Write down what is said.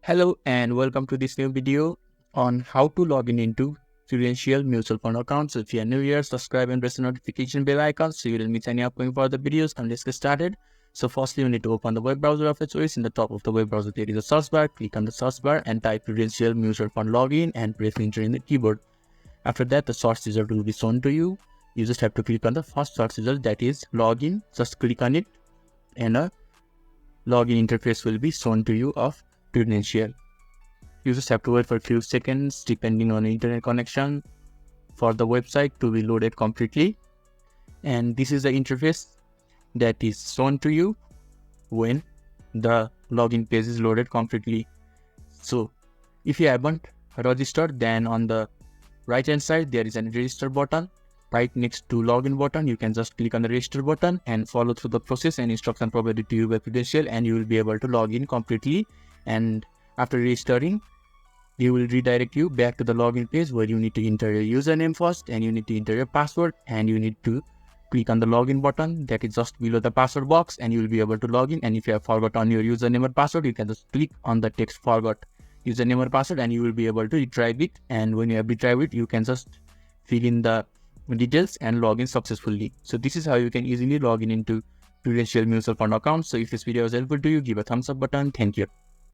Hello and welcome to this new video on how to log in into Prudential mutual fund account. So if you are new here, subscribe and press the notification bell icon so you don't miss any upcoming further videos. And let's get started. So firstly, you need to open the web browser of your choice. In the top of the web browser, there is a search bar. Click on the search bar and type Prudential mutual fund login and press enter in the keyboard. After that, the search result will be shown to you. You just have to click on the first search result, that is login. Just click on it and a login interface will be shown to you of Prudential. You just have to wait for a few seconds depending on the internet connection for the website to be loaded completely. And this is the interface that is shown to you when the login page is loaded completely. So if you haven't registered, then on the right hand side there is a register button. Right next to login button, you can just click on the register button and follow through the process and instruction provided to you by Prudential, and you will be able to log in completely. And after registering, you will redirect you back to the login page where you need to enter your username first and you need to enter your password, and you need to click on the login button that is just below the password box and you will be able to log in. And if you have forgotten your username or password, you can just click on the text forgot username or password and you will be able to retrieve it. And when you have retrieved it, you can just fill in the details and log in successfully. So this is how you can easily log in into Prudential mutual fund account. So if this video was helpful to you, give a thumbs up button. Thank you.